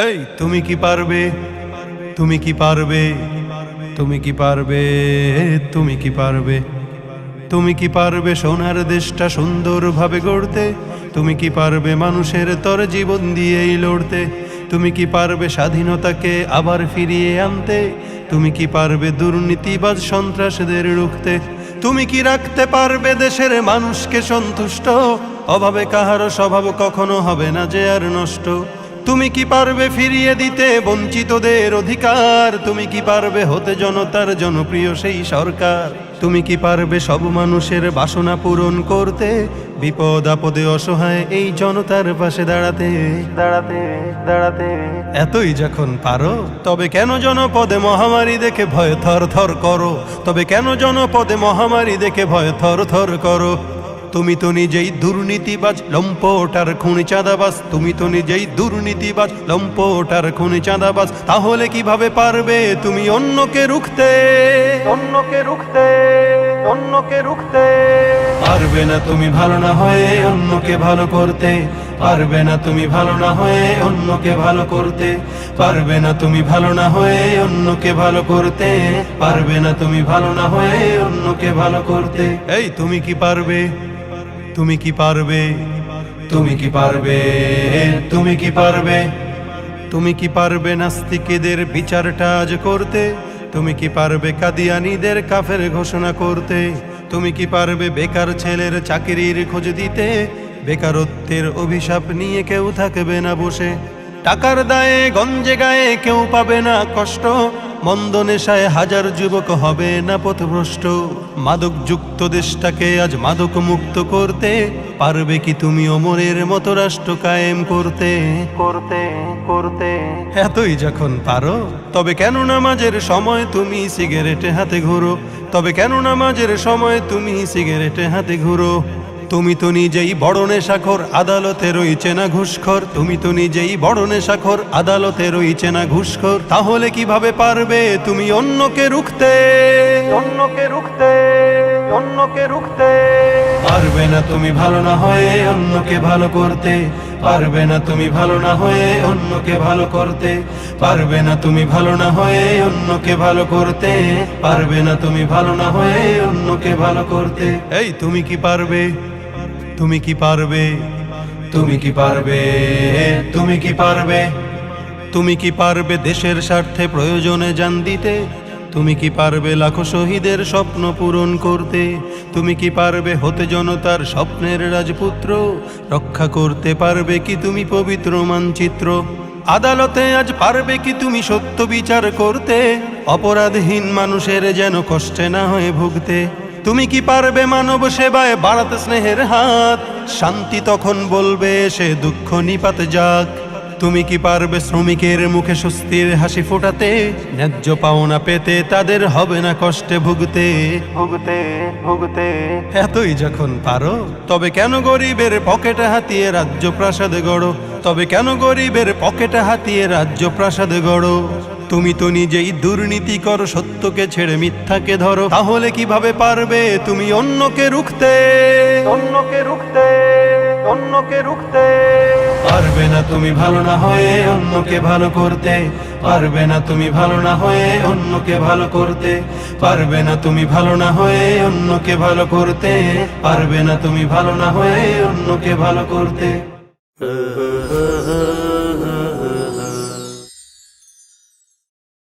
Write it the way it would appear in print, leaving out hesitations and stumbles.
এই তুমি কি পারবে, তুমি কি পারবে, তুমি কি পারবে, তুমি কি পারবে, তুমি কি পারবে সোনার দেশটা সুন্দরভাবে গড়তে? তুমি কি পারবে মানুষের তর জীবন দিয়েই লড়তে? তুমি কি পারবে স্বাধীনতাকে আবার ফিরিয়ে আনতে? তুমি কি পারবে দুর্নীতিবাজ সন্ত্রাসীদের রুখতে? তুমি কি রাখতে পারবে দেশের মানুষকে সন্তুষ্ট? অভাবে কাহারও স্বভাব কখনো হবে না যে আর নষ্ট। তুমি কি পারবে ফিরিয়ে দিতে বঞ্চিতদের অধিকার? তুমি কি পারবে হতে জনতার জনপ্রিয় সেই সরকার? তুমি কি পারবে সব মানুষের বাসনা পূরণ করতে? বিপদ আপদে অসহায় এই জনতার পাশে দাঁড়াতে দাঁড়াতে দাঁড়াতে। এতই যখন পারো তবে কেন জনপদে মহামারী দেখে ভয় থর থর করো? তবে কেন জনপদে মহামারী দেখে ভয় থর থর করো? তুমি তো নিজেই দুর্নীতিবাজ, লম্পট আর খুনি চাঁদাবাজ। তুমি তো নিজেই দুর্নীতিবাজ, লম্পট আর খুনি চাঁদাবাজ। তাহলে কিভাবে পারবে তুমি অন্যকে রুখতে? অন্যকে রুখতে, অন্যকে রুখতে পারবে না তুমি ভালো না হয়ে অন্যকে ভালো করতে। পারবে না তুমি ভালো না হয়ে অন্যকে ভালো করতে। পারবে না তুমি ভালো না হয়ে অন্যকে ভালো করতে। পারবে না তুমি ভালো না হয়ে অন্যকে ভালো করতে। এই তুমি কি পারবে, তুমি কি পারবে, তুমি কি পারবে, তুমি কি পারবে, তুমি কি পারবে নাস্তিকদের বিচারটা আজ করতে? তুমি কি পারবে কাদিয়ানীদের কাফের ঘোষণা করতে? তুমি কি পারবে বেকার ছেলের চাকরির খোঁজ দিতে? বেকারত্বের অভিশাপ নিয়ে কেউ থাকবে না বসে। টাকার দায়ে গঞ্জে গায়ে কেউ পাবে না কষ্ট। মন্দ নেশায় হাজার যুবক হবে না পথভ্রষ্ট। মাদক যুক্ত দেশটাকে আজ মাদক মুক্ত করতে পারবে কি তুমি অমরের মতো রাষ্ট্র কায়েম করতে? করতে করতে এতই যখন পারো তবে কেন নামাজের সময় তুমি সিগারেটে হাতে ঘুরো? তবে কেন নামাজের সময় তুমি সিগারেটে হাতে ঘুরো? তুমি তো নিজেই বড় নেশাখোর, আদালতে রয়েছে না ঘুষখোর। তুমি তো নিজেই বড় নেশাখোর, আদালতে রয়েছে না ঘুষখোর। তাহলে কিভাবে পারবে তুমি অন্যকে রুখতে? অন্যকে রুখতে, অন্যকে রুখতে পারবে না তুমি ভালো না হয়ে অন্যকে ভালো করতে। পারবে না তুমি ভালো না হয়ে অন্যকে ভালো করতে। পারবে না তুমি ভালো না হয়ে অন্যকে ভালো করতে। পারবে না তুমি ভালো না হয়ে অন্যকে ভালো করতে। এই তুমি কি পারবে, তুমি কি পারবে, তুমি কি পারবে, তুমি কি পারবে, তুমি কি পারবে দেশের স্বার্থে প্রয়োজনে জান দিতে? তুমি কি পারবে লাখো শহীদের স্বপ্ন পূরণ করতে? তুমি কি পারবে হতে জনতার স্বপ্নের রাজপুত্র? রক্ষা করতে পারবে কি তুমি পবিত্র মানচিত্র? আদালতে আজ পারবে কি তুমি সত্য বিচার করতে? অপরাধহীন মানুষের যেন কষ্টে না হয়ে ভুগতে। তুমি কি পারবে মানব সেবায় বাড়াতে স্নেহের হাত? শান্তি তখন বলবে সে দুঃখ নিপাত যাক। তুমি কি পারবে শ্রমিকের মুখে স্বস্তির হাসি ফোটাতে? ন্যায্য পাওনা পেতে তাদের হবে না কষ্টে ভুগতে ভুগতে ভুগতে। এতই যখন পারো তবে কেন গরিবের পকেটে হাতিয়ে রাজ্য প্রাসাদ গড়ো? তবে কেন গরিবের পকেটে হাতিয়ে রাজ্য প্রাসাদ গড়ো? তুমি তো নিজেই দুর্নীতি করো, সত্যকে ছেড়ে মিথ্যাকে ধরো। তাহলে কিভাবে পারবে তুমি অন্যকে রুখতে? অন্যকে রুখতে, অন্যকে রুখতে পারবে না তুমি ভালো না হয়ে অন্যকে ভালো করতে। পারবে না তুমি ভালো না হয়ে অন্যকে ভালো করতে। পারবে না তুমি ভালো না হয়ে অন্যকে ভালো করতে। পারবে না তুমি ভালো না হয়ে অন্যকে ভালো করতে।